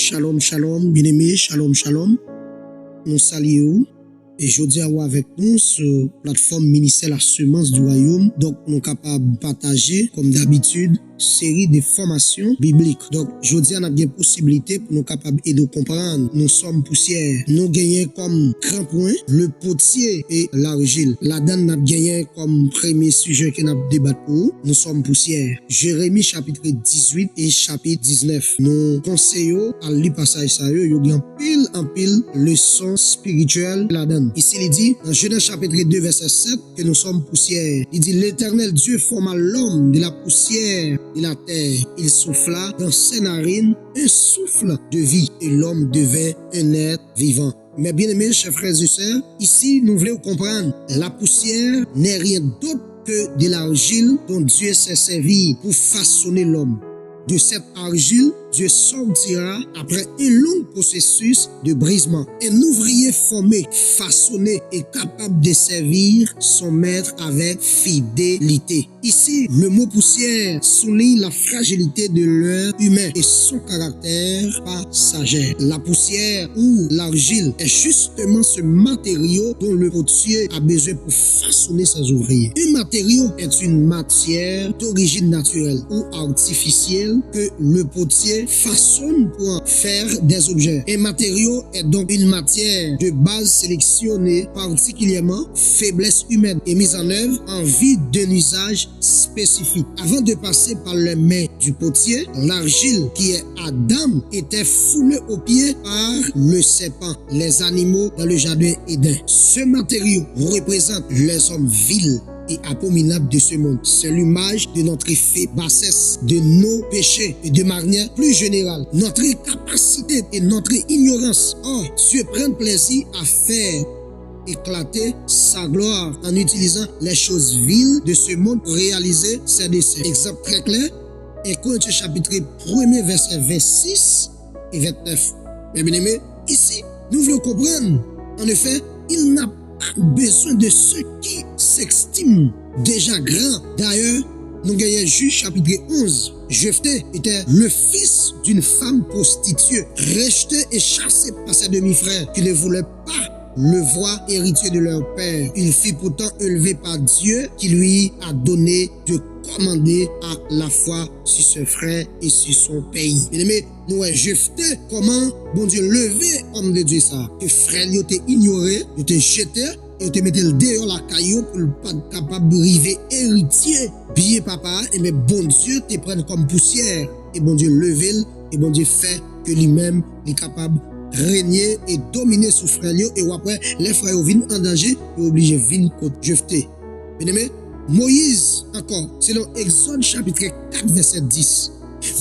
Shalom, shalom, bien-aimés, shalom, shalom. Nous saluons et je dis avec nous sur la plateforme ministère La Semence du Royaume. Donc, nous sommes capables de partager, comme d'habitude, série de formations bibliques. Donc, je dis, on a bien possibilité pour nous capables de comprendre. Nous sommes poussière. Nous gagnons comme grand point le potier et l'argile. Là-dedans, nous avons gagné comme premier sujet que nous avons débattu pour. Nous sommes poussière. Jérémie chapitre 18 et chapitre 19. Nous conseillons à lire passage ça. Il y a en pile leçon spirituelle là-dedans. Ici, il dit, dans Genèse chapitre 2, verset 7, que nous sommes poussière. Il dit, l'Éternel Dieu forma l'homme de la poussière de la terre. Il souffla dans ses narines un souffle de vie et l'homme devint un être vivant. Mais bien aimés, chers frères et sœurs, ici, nous voulons comprendre, la poussière n'est rien d'autre que de l'argile dont Dieu s'est servi pour façonner l'homme. De cette argile, Dieu sortira après un long processus de brisement. Un ouvrier formé, façonné et capable de servir son maître avec fidélité. Ici, le mot poussière souligne la fragilité de l'être humain et son caractère passager. La poussière ou l'argile est justement ce matériau dont le potier a besoin pour façonner ses ouvriers. Un matériau est une matière d'origine naturelle ou artificielle que le potier façonne pour faire des objets. Un matériau est donc une matière de base sélectionnée, particulièrement faiblesse humaine et mise en œuvre en vue d'un usage spécifique. Avant de passer par les mains du potier, l'argile qui est Adam était foulée aux pieds par le serpent, les animaux dans le jardin Éden. Ce matériau représente les hommes vils et abominable de ce monde. C'est l'image de notre effet bassesse, de nos péchés et de manière plus générale, notre incapacité et notre ignorance. Or, Dieu prend plaisir à faire éclater sa gloire en utilisant les choses viles de ce monde pour réaliser ses desseins. Exemple très clair, 1 Corinthiens chapitre 1 verset 26 et 29. Mais bien aimé, ici, nous voulons comprendre, en effet, il n'a besoin de ceux qui s'estiment déjà grands. D'ailleurs, nous gagnons Juge chapitre 11. Jephthé était le fils d'une femme prostituée, rejeté et chassé par ses demi-frères qui ne voulaient pas le voir héritier de leur père. Il fut pourtant élevé par Dieu qui lui a donné de commander à la fois sur ses frères et sur son pays. Bien-aimé, nous avons Jephthé, comment bon Dieu levé homme de Dieu ça. Que frère lui était ignoré, il était jeté et te mettait le dehors la caillou pour ne pas capable de arriver héritier. Bien papa, et mais bon Dieu te prenne comme poussière et bon Dieu levé et bon Dieu fait que lui-même est capable régner et dominer sous frère et après les frères viennent en danger et obligé venir contre Jephthé. Bien-aimé, Moïse, encore, selon Exode chapitre 4, verset 10.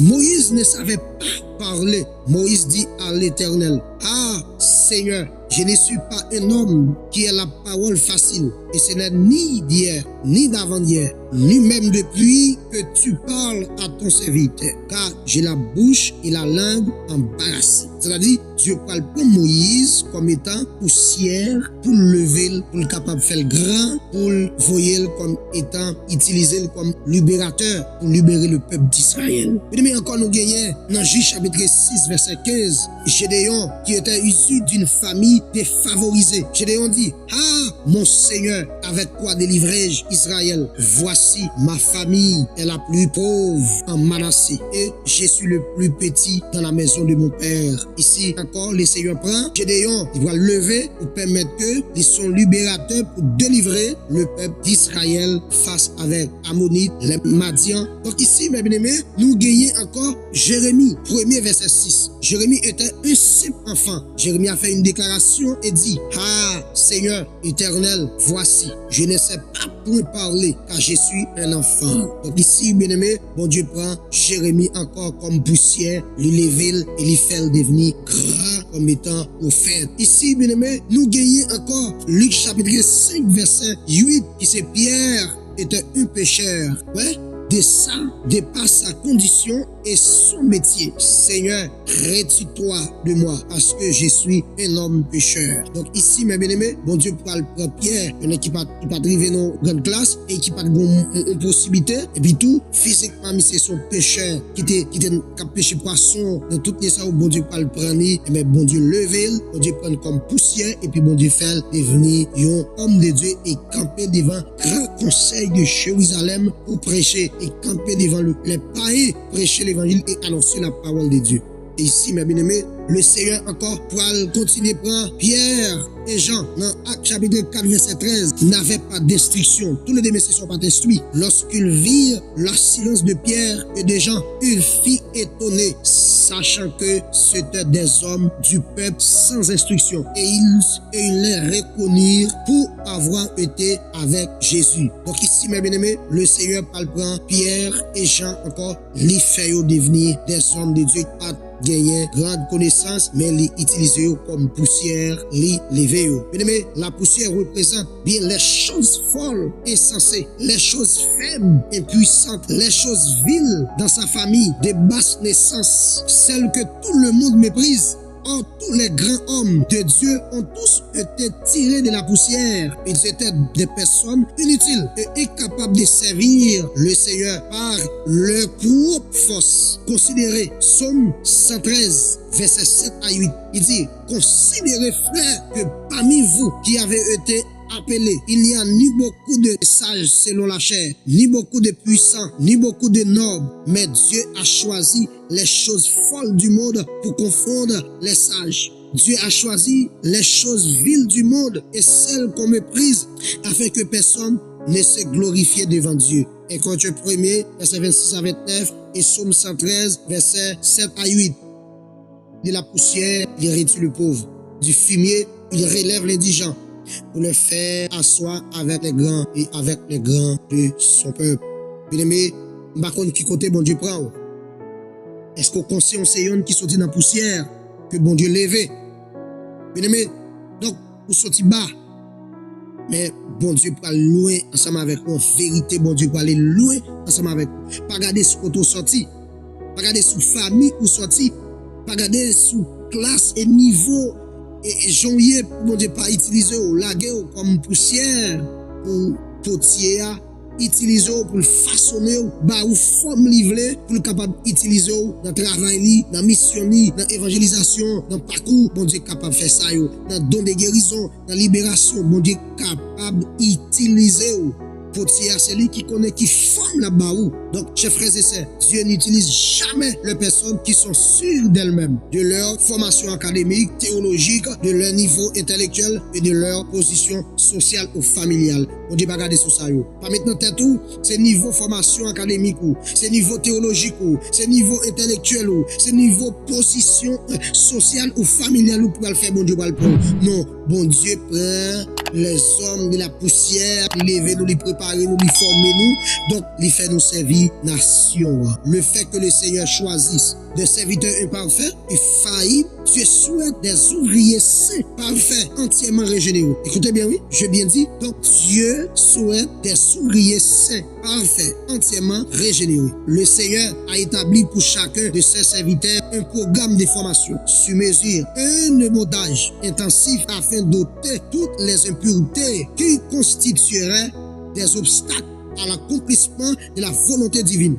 Moïse ne savait pas parler. Moïse dit à l'Éternel, ah Seigneur, je ne suis pas un homme qui a la parole facile. Et ce n'est ni d'hier, ni d'avant-hier, ni même depuis que tu parles à ton serviteur. Car j'ai la bouche et la langue embarrassées. C'est-à-dire, Dieu parle pour Moïse comme étant poussière pour le lever, pour le capable de faire grand, pour le voyer comme étant utilisé comme libérateur, pour libérer le peuple d'Israël. Mais encore nous gagnons dans Juge chapitre 6, verset 15. Gédéon, qui était issu d'une famille défavorisée. Gédéon dit, ah, mon Seigneur, avec quoi délivrai-je Israël? Voici ma famille est la plus pauvre en Manassé et je suis le plus petit dans la maison de mon père. Ici encore, le Seigneur prend Gédéon, il doit lever pour permettre que ils sont libérateurs pour délivrer le peuple d'Israël face avec Ammonites, les Madians. Donc ici, mes bien-aimés, nous gagnons encore Jérémie, 1er verset 6. Jérémie était un simple enfant. Jérémie a fait une déclaration et dit, ah, Seigneur éternel, voici, je ne sais pas point parler, car je suis un enfant. Donc ici, bien-aimé, bon Dieu prend Jérémie encore comme poussière, lui lever et lui faire devenir grand comme étant offert. Ici, bien-aimé, nous gagnons encore Luc chapitre 5, verset 8, qui c'est Pierre était un pécheur. Ouais, de ça dépasse sa condition et son métier. Seigneur, retire-toi de moi parce que je suis un homme pécheur. Donc ici, mes bien-aimés, bon Dieu parle pour Pierre, il qui pas arriver dans grande classe et qui pas de possibilité et puis tout physiquement c'est son pécheur qui a péché poisson dans toutes les ça où bon Dieu parle prendre et mais bon Dieu lever, bon Dieu prendre comme poussière et puis bon Dieu faire devenir un homme de Dieu et camper devant grand conseil de Jérusalem pour prêcher et camper devant les païens, prêcher l'évangile et annoncer la parole de Dieu. Et ici, mes bien-aimés, le Seigneur encore pour continuer prendre Pierre et Jean dans Actes chapitre 4 verset 13 n'avaient pas d'instruction. Tous les deux messieurs ne sont pas instruits. Lorsqu'ils virent le silence de Pierre et de Jean, ils furent étonnés, sachant que c'étaient des hommes du peuple sans instruction. Et ils les reconnurent pour avoir été avec Jésus. Donc ici, mes bien-aimés, le Seigneur prend Pierre et Jean encore, les fait devenir des hommes de Dieu gagner grande connaissance, mais les utiliser comme poussière, les lever. Mais la poussière représente bien les choses folles, insensées, les choses faibles, impuissantes, les choses viles dans sa famille, de basse naissance, celles que tout le monde méprise. Or, tous les grands hommes de Dieu ont tous été tirés de la poussière. Ils étaient des personnes inutiles et incapables de servir le Seigneur par leur propre force. Considérez Psaume 113, verset 7 à 8. Il dit, considérez frères que parmi vous qui avez été appelés, il n'y a ni beaucoup de sages selon la chair, ni beaucoup de puissants, ni beaucoup de nobles, mais Dieu a choisi les choses folles du monde pour confondre les sages. Dieu a choisi les choses viles du monde et celles qu'on méprise afin que personne ne se glorifie devant Dieu. Et Corinthiens 1er, verset 26 à 29 et Psaume 113, verset 7 à 8. De la poussière, il retire le pauvre. Du fumier, il relève l'indigent pour le faire asseoir avec les grands et avec les grands de son peuple. Bien-aimé, je ne sais pas qui côté bon Dieu prend. Est-ce qu'on conseille un seyon qui sortit dans la poussière que bon Dieu lève? Bien-aimé, donc, vous sortez bas. Mais bon Dieu peut aller loin ensemble avec nous. En vérité, bon Dieu peut aller loin ensemble avec nous. Pas regarder ce côté sorti. Pas regarder sous famille ou sorti. Pas regarder sous classe et niveau. Et janvier, bon Dieu, pas utiliser ou laguer comme poussière pour potier, utiliser pour le façonner, bah ou forme livrée pour le capable d'utiliser dans le travail, dans la mission, dans l'évangélisation, dans le parcours, bon Dieu capable de faire ça, dans le don de guérison, dans la libération, bon Dieu capable d'utiliser. Potier, c'est lui qui connaît, qui forme la baou. Donc, chers frères et sœurs, Dieu n'utilise jamais les personnes qui sont sûres d'elles-mêmes, de leur formation académique, théologique, de leur niveau intellectuel et de leur position sociale ou familiale. On dit pas garder sur ça. Pas maintenant tout, c'est niveau formation académique ou, c'est niveau théologique ou, c'est niveau intellectuel ou, c'est niveau position sociale ou familiale ou pour le faire, bon Dieu va le prendre. Non, bon Dieu prend les hommes de la poussière, les lever nous, les préparer nous, les former nous, donc les faire nous servir nation. Le fait que le Seigneur choisisse des serviteurs imparfaits et faillibles, Dieu souhaite des ouvriers saints, parfaits, entièrement régénérés. Écoutez bien, oui, j'ai bien dit. Donc Dieu souhaite des ouvriers saints, parfaits, entièrement régénérés. Le Seigneur a établi pour chacun de ses serviteurs un programme de formation sur mesure, un émaudage intensif afin d'ôter toutes les impuretés qui constitueraient des obstacles à l'accomplissement de la volonté divine.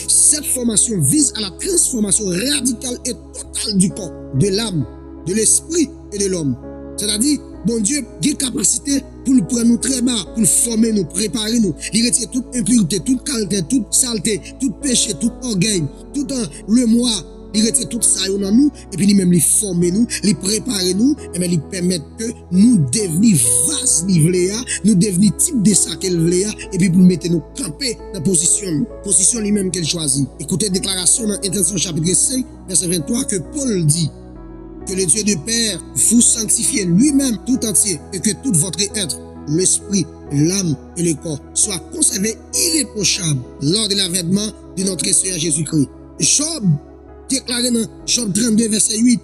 Cette formation vise à la transformation radicale et totale du corps, de l'âme, de l'esprit et de l'homme. C'est-à-dire, bon Dieu a une capacité pour le prendre nous très bas, pour le former nous, préparer nous, il retire toute impureté, toute qualité, toute saleté, tout péché, tout orgueil, tout le moi. Il retire tout ça dans nous, et puis lui-même, il forme nous, il prépare nous, et bien il permet que nous devenions vases livrés, nous devenions type de ça qu'elle voulait, et puis pour mettre nous camper dans la position lui-même qu'elle choisit. Écoutez la déclaration dans Intention chapitre 5, verset 23, que Paul dit que le Dieu de Père vous sanctifie lui-même tout entier, et que tout votre être, l'esprit, l'âme et le corps, soient conservés irréprochables lors de l'avènement de notre Seigneur Jésus-Christ. Job déclaré dans Job 32, verset 8.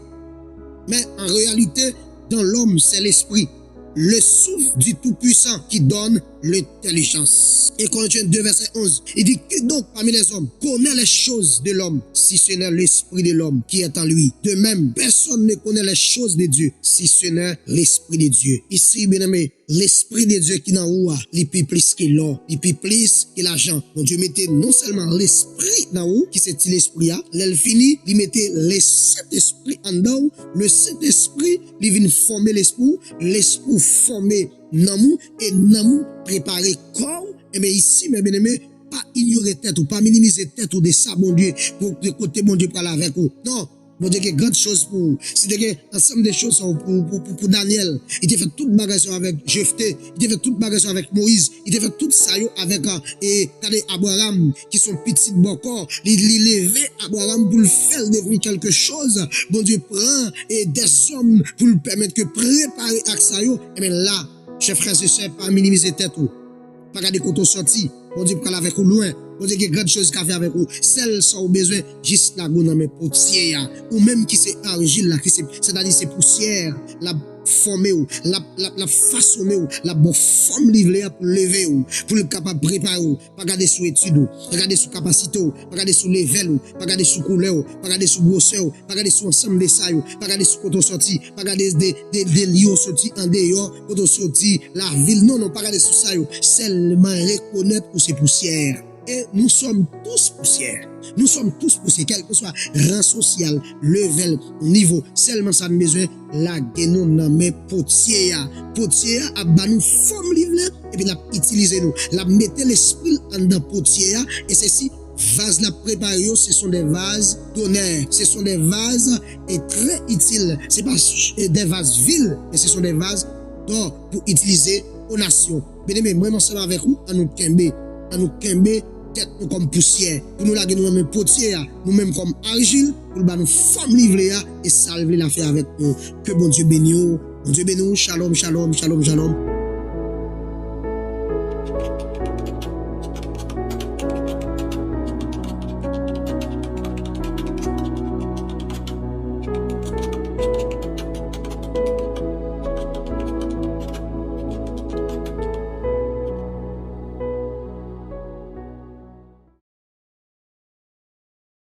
Mais en réalité, dans l'homme, c'est l'esprit, le souffle du Tout-Puissant qui donne l'intelligence. Et Corinthiens 2, verset 11, il dit que donc parmi les hommes connaît les choses de l'homme, si ce n'est l'esprit de l'homme qui est en lui. De même, personne ne connaît les choses de Dieu, si ce n'est l'esprit de Dieu. Ici, bien aimé, l'esprit de Dieu qui dans où, il peut plus que l'or, il peut plus que l'argent. Bon Dieu mettait non seulement l'esprit dans où, qui c'est l'esprit là, l'elle finit, il mettait le Saint-Esprit en dedans, le Saint-Esprit, il vient former l'esprit former namou, et namou préparer corps. Et bien ici, mes bien-aimés, pas ignorer tête ou pas minimiser tête ou de ça, bon Dieu, pour de côté, bon Dieu, parler avec vous. Non. Bon Dieu, il y a grande chose pour vous. C'est ensemble des choses pour Daniel. Il a fait toute bagage avec Jephthé. Il a fait toute bagage avec Moïse. Il a fait tout ça avec Abraham, qui sont petits de bon corps. Il levé Abraham pour le faire devenir quelque chose. Bon Dieu prend et des hommes pour le permettre que préparer à ça. Et bien là, chers frères et sœurs, pas minimiser tête ou. Pas garder côté sorti. Bon Dieu prend avec vous loin. Bon Dieu, il y a grande chose qu'à faire avec vous. Celles sont au besoin, juste la goût dans mes potiers, ou même qui c'est argile, là, c'est-à-dire c'est poussière, la former ou, la façonner ou, la bonne forme livrée pour lever ou, pour le capable préparer ou, pas garder sous étude ou, pas garder sous capacité ou, pas garder sous level ou, pas garder sous couleur ou, pas garder sous grosseur ou, pas garder sous ensemble des sailles ou, pas garder sous côté sorti, pas garder des lions sortis en dehors, côté sorti, la ville, non, pas garder sous ça ou, seulement reconnaître pour ces poussières. Et nous sommes tous poussières. Nous sommes tous poussières, quel que soit rang social, level, niveau. Seulement ça nous besoin la guenon dans mes potiers. Potiers à nous forme livre et puis la utiliser nous. La mettez l'esprit en dans potiers et ceci vases la préparée, ce sont des vases d'honneur. Ce sont des vases et très utiles. C'est pas des vases viles, mais ce sont des vases d'or pour utiliser aux nations. Bien aimé, moi ensemble avec vous, à nous kembe tête nous comme poussière, pour nous laguer nous même potier, nous-mêmes comme argile, pour nous forme livrée et salver la faire avec nous. Que bon Dieu bénisse, bon Dieu bénisse, shalom, shalom, shalom, shalom.